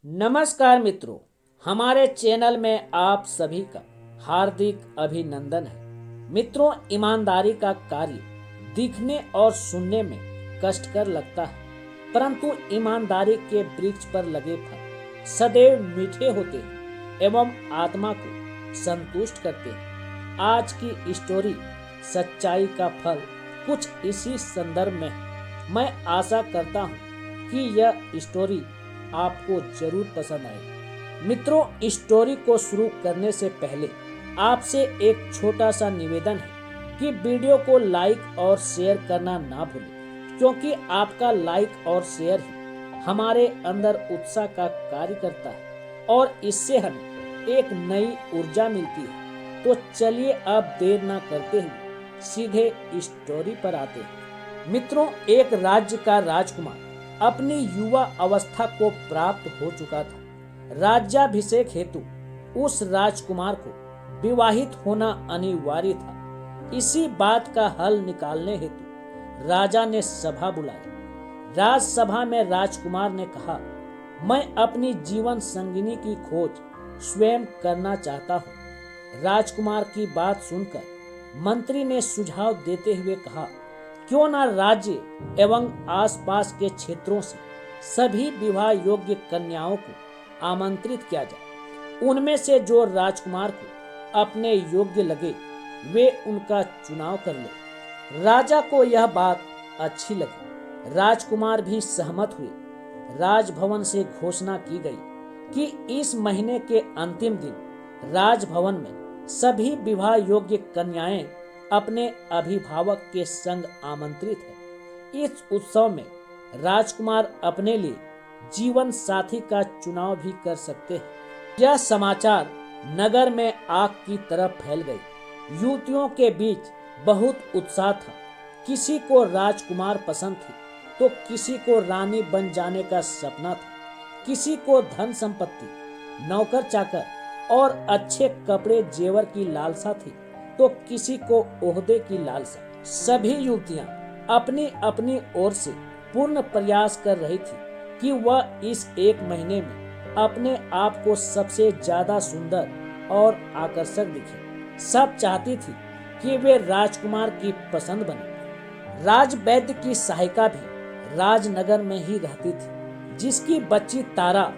नमस्कार मित्रों, हमारे चैनल में आप सभी का हार्दिक अभिनंदन है। मित्रों, ईमानदारी का कार्य दिखने और सुनने में कष्टकर लगता है, परंतु ईमानदारी के वृक्ष पर लगे फल सदैव मीठे होते हैं एवं आत्मा को संतुष्ट करते हैं। आज की स्टोरी सच्चाई का फल कुछ इसी संदर्भ में है। मैं आशा करता हूँ कि यह स्टोरी आपको जरूर पसंद आए। मित्रों, स्टोरी को शुरू करने से पहले आपसे एक छोटा सा निवेदन है कि वीडियो को लाइक और शेयर करना ना भूलें, क्योंकि आपका लाइक और शेयर ही हमारे अंदर उत्साह का कार्य करता है और इससे हमें एक नई ऊर्जा मिलती है। तो चलिए अब देर ना करते हुए सीधे स्टोरी पर आते हैं। मित्रों, एक राज्य का राजकुमार अपनी युवा अवस्था को प्राप्त हो चुका था। राज्याभिषेक हेतु उस राजकुमार को विवाहित होना अनिवार्य था। इसी बात का हल निकालने हेतु राजा ने सभा बुलाई। राजसभा में राजकुमार ने कहा, मैं अपनी जीवन संगिनी की खोज स्वयं करना चाहता हूँ। राजकुमार की बात सुनकर मंत्री ने सुझाव देते हुए कहा, क्यों ना राज्य एवं आसपास के क्षेत्रों से सभी विवाह योग्य कन्याओं को आमंत्रित किया जाए। उनमें से जो राजकुमार को अपने योग्य लगे वे उनका चुनाव कर ले। राजा को यह बात अच्छी लगी। राजकुमार भी सहमत हुए। राजभवन से घोषणा की गई कि इस महीने के अंतिम दिन राजभवन में सभी विवाह योग्य कन्याएं अपने अभिभावक के संग आमंत्रित है। इस उत्सव में राजकुमार अपने लिए जीवन साथी का चुनाव भी कर सकते हैं। यह समाचार नगर में आग की तरह फैल गई। युवतियों के बीच बहुत उत्साह था। किसी को राजकुमार पसंद थी तो किसी को रानी बन जाने का सपना था। किसी को धन संपत्ति, नौकर चाकर और अच्छे कपड़े जेवर की लालसा थी तो किसी को ओहदे की लालसा। सभी युवतियां अपनी अपनी ओर से पूर्ण प्रयास कर रही थी कि वह इस एक महीने में अपने आप को सबसे ज्यादा सुंदर और आकर्षक दिखे। सब चाहती थी कि वे राजकुमार की पसंद बने। राजवैद्य की सहायिका भी राजनगर में ही रहती थी, जिसकी बच्ची तारा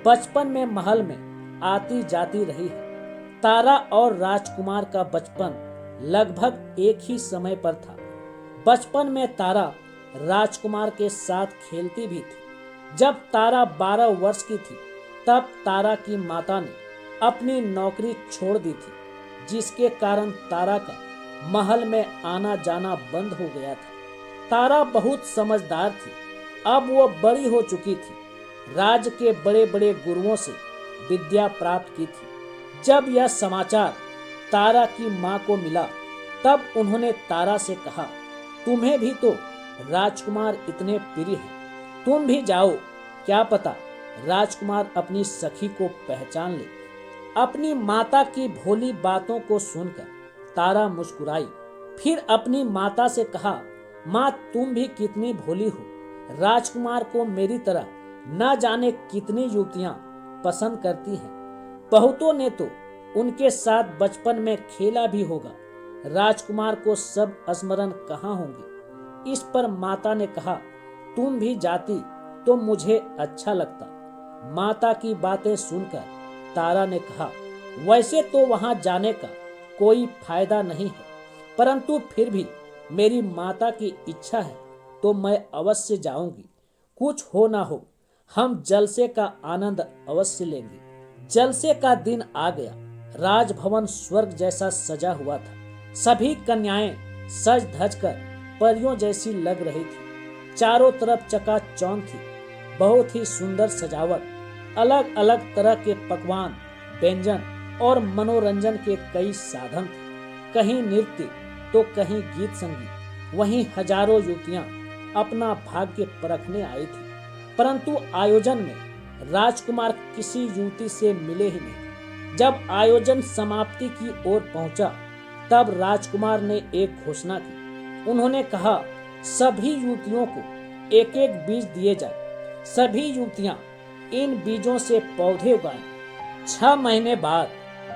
बचपन में महल में आती जाती रही है। तारा और राजकुमार का बचपन लगभग एक ही समय पर था। बचपन में तारा राजकुमार के साथ खेलती भी थी। जब तारा 12 वर्ष की थी तब तारा की माता ने अपनी नौकरी छोड़ दी थी, जिसके कारण तारा का महल में आना जाना बंद हो गया था। तारा बहुत समझदार थी। अब वो बड़ी हो चुकी थी। राज्य के बड़े बड़े गुरुओं से विद्या प्राप्त की थी। जब यह समाचार तारा की माँ को मिला तब उन्होंने तारा से कहा, तुम्हें भी तो राजकुमार इतने प्रिय हैं, तुम भी जाओ, क्या पता राजकुमार अपनी सखी को पहचान ले। अपनी माता की भोली बातों को सुनकर तारा मुस्कुराई। फिर अपनी माता से कहा, माँ तुम भी कितनी भोली हो। राजकुमार को मेरी तरह न जाने कितनी युवतियां पसंद करती हैं। बहुतों ने तो उनके साथ बचपन में खेला भी होगा। राजकुमार को सब स्मरण कहाँ होंगे। इस पर माता ने कहा, तुम भी जाती तो मुझे अच्छा लगता। माता की बातें सुनकर तारा ने कहा, वैसे तो वहां जाने का कोई फायदा नहीं है, परंतु फिर भी मेरी माता की इच्छा है तो मैं अवश्य जाऊंगी। कुछ हो ना हो, हम जलसे का आनंद अवश्य लेंगे। जलसे का दिन आ गया। राजभवन स्वर्ग जैसा सजा हुआ था। सभी कन्याएं सज धज कर परियों जैसी लग रही थी। चारों तरफ चकाचौंध थी। बहुत ही सुंदर सजावट, अलग अलग तरह के पकवान, व्यंजन और मनोरंजन के कई साधन थे। कहीं नृत्य तो कहीं गीत संगीत। वहीं हजारों युवतियां अपना भाग्य परखने आई थी, परंतु आयोजन में राजकुमार किसी युवती से मिले ही नहीं। जब आयोजन समाप्ति की ओर पहुंचा तब राजकुमार ने एक घोषणा की। उन्होंने कहा, सभी युवतियों को एक एक बीज दिए जाए। सभी युवतियां इन बीजों से पौधे उगाएं। 6 महीने बाद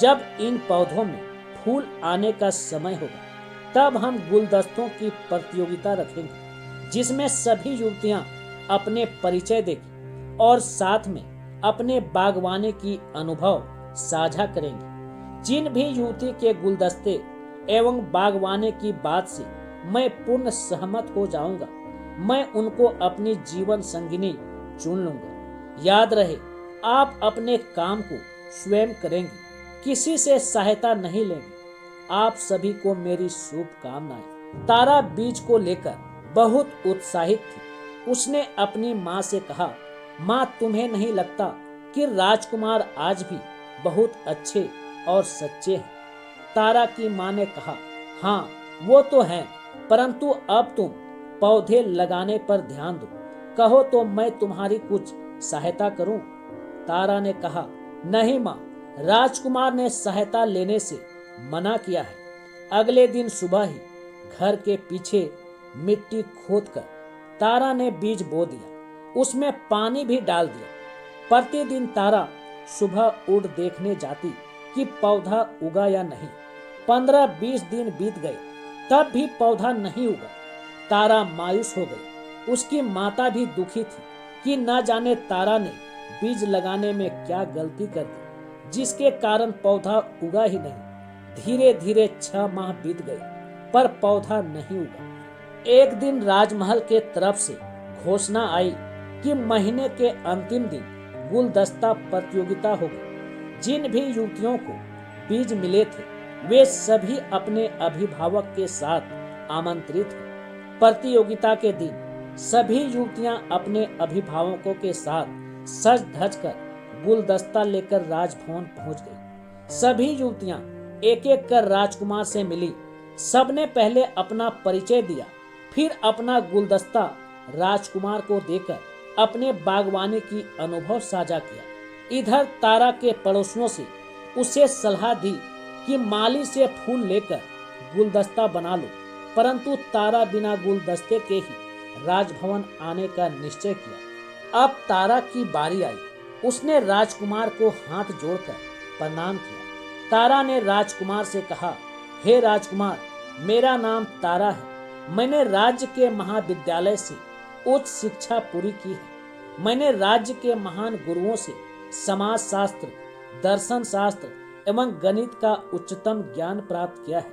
जब इन पौधों में फूल आने का समय होगा, तब हम गुलदस्तों की प्रतियोगिता रखेंगे, जिसमें सभी युवतियां अपने परिचय देंगी और साथ में अपने बागवानी की अनुभव साझा करेंगी। जिन भी युवती के गुलदस्ते एवं बागवानी की बात से मैं पूर्ण सहमत हो जाऊंगा, मैं उनको अपनी जीवन संगिनी चुन लूंगा। याद रहे, आप अपने काम को स्वयं करेंगे, किसी से सहायता नहीं लेंगे। आप सभी को मेरी शुभकामनाएं। तारा बीज को लेकर बहुत उत्साहित थी। उसने अपनी माँ से कहा, माँ, तुम्हें नहीं लगता कि राजकुमार आज भी बहुत अच्छे और सच्चे हैं? तारा की माँ ने कहा, हाँ, वो तो हैं, परंतु अब तुम पौधे लगाने पर ध्यान दो। कहो तो मैं तुम्हारी कुछ सहायता करूं? तारा ने कहा, नहीं माँ, राजकुमार ने सहायता लेने से मना किया है। अगले दिन सुबह ही घर के पीछे मिट्टी खोदकर तारा ने बीज बो दिया। उसमें पानी भी डाल दिया। प्रतिदिन तारा सुबह उठ देखने जाती कि पौधा उगा या नहीं। 15-20 दिन बीत गए, तब भी पौधा नहीं उगा। तारा मायूस हो गई। उसकी माता भी दुखी थी कि न जाने तारा ने बीज लगाने में क्या गलती कर दी, जिसके कारण पौधा उगा ही नहीं। धीरे धीरे 6 माह बीत गए, पर पौधा नहीं उगा। एक दिन राजमहल के तरफ से घोषणा आई कि महीने के अंतिम दिन गुलदस्ता प्रतियोगिता होगी। जिन भी युवतियों को बीज मिले थे, वे सभी अपने अभिभावक के साथ आमंत्रित हैं। प्रतियोगिता के दिन सभी युवतियां अपने अभिभावकों के साथ सज धज कर गुलदस्ता लेकर राजभवन पहुंच गई। सभी युवतियां एक एक कर राजकुमार से मिली। सबने पहले अपना परिचय दिया, फिर अपना गुलदस्ता राजकुमार को देकर अपने बागवानी की अनुभव साझा किया। इधर तारा के पड़ोसियों से उसे सलाह दी कि माली से फूल लेकर गुलदस्ता बना लो, परंतु तारा बिना गुलदस्ते के ही राजभवन आने का निश्चय किया। अब तारा की बारी आई। उसने राजकुमार को हाथ जोड़कर प्रणाम किया। तारा ने राजकुमार से कहा, हे राजकुमार, मेरा नाम तारा है। मैंने राज्य के महाविद्यालय से उच्च शिक्षा पूरी की है। मैंने राज्य के महान गुरुओं से समाज शास्त्र, दर्शन शास्त्र एवं गणित का उच्चतम ज्ञान प्राप्त किया है,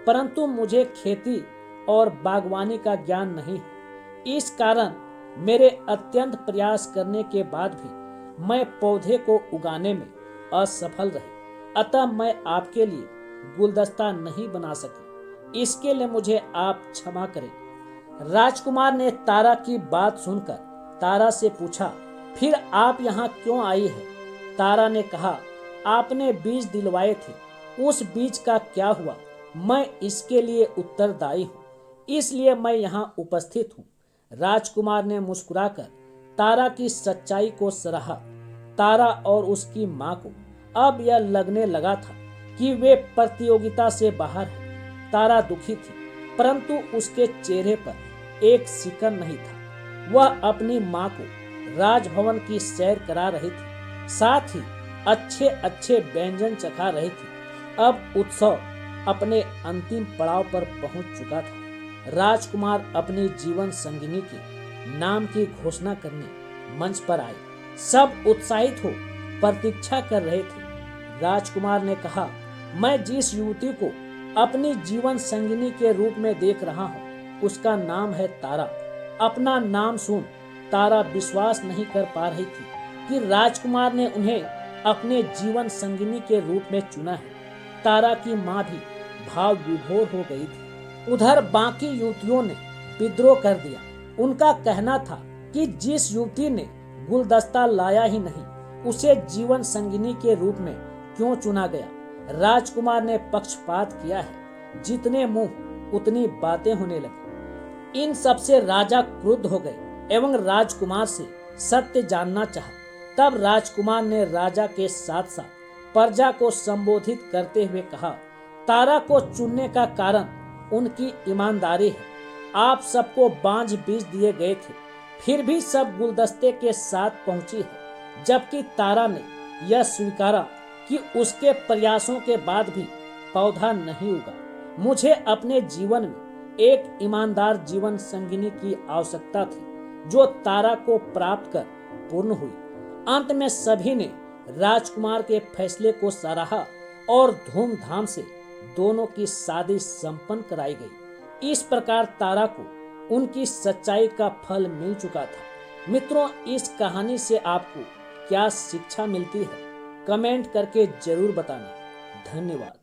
परंतु मुझे खेती और बागवानी का ज्ञान नहीं है। इस कारण मेरे अत्यंत प्रयास करने के बाद भी मैं पौधे को उगाने में असफल रही। अतः मैं आपके लिए गुलदस्ता नहीं बना सकी। इसके लिए मुझे आप क्षमा करें। राजकुमार ने तारा की बात सुनकर तारा से पूछा, फिर आप यहाँ क्यों आई है? तारा ने कहा, आपने बीज दिलवाए थे, उस बीज का क्या हुआ? मैं इसके लिए उत्तरदायी हूँ, इसलिए मैं यहाँ उपस्थित हूँ। राजकुमार ने मुस्कुराकर तारा की सच्चाई को सराहा। तारा और उसकी माँ को अब यह लगने लगा था कि वे प्रतियोगिता से बाहर हैं। तारा दुखी थी, परंतु उसके चेहरे पर एक सिकन नहीं था। वह अपनी माँ को राजभवन की सैर करा रही थी, साथ ही अच्छे अच्छे व्यंजन चखा रही थी। अब उत्सव अपने अंतिम पड़ाव पर पहुंच चुका था। राजकुमार अपनी जीवन संगिनी के नाम की घोषणा करने मंच पर आए। सब उत्साहित हो प्रतीक्षा कर रहे थे। राजकुमार ने कहा, मैं जिस युवती को अपनी जीवन संगिनी के रूप में देख रहा हूँ, उसका नाम है तारा। अपना नाम सुन तारा विश्वास नहीं कर पा रही थी कि राजकुमार ने उन्हें अपने जीवन संगिनी के रूप में चुना है। तारा की माँ भी भाव विभोर हो गई थी। उधर बाकी युवतियों ने विद्रोह कर दिया। उनका कहना था कि जिस युवती ने गुलदस्ता लाया ही नहीं, उसे जीवन संगिनी के रूप में क्यों चुना गया? राजकुमार ने पक्षपात किया है। जितने मुंह उतनी बातें होने लगी। इन सब से राजा क्रुद्ध हो गए एवं राजकुमार से सत्य जानना चाहा। तब राजकुमार ने राजा के साथ साथ प्रजा को संबोधित करते हुए कहा, तारा को चुनने का कारण उनकी ईमानदारी है। आप सबको बांझ बीज दिए गए थे, फिर भी सब गुलदस्ते के साथ पहुंची है। जबकि तारा ने यह स्वीकारा कि उसके प्रयासों के बाद भी पौधा नहीं उगा। मुझे अपने जीवन में एक ईमानदार जीवन संगिनी की आवश्यकता थी जो तारा को प्राप्त कर पूर्ण हुई। अंत में सभी ने राजकुमार के फैसले को सराहा और धूमधाम से दोनों की शादी संपन्न कराई गई। इस प्रकार तारा को उनकी सच्चाई का फल मिल चुका था। मित्रों, इस कहानी से आपको क्या शिक्षा मिलती है, कमेंट करके जरूर बताना। धन्यवाद।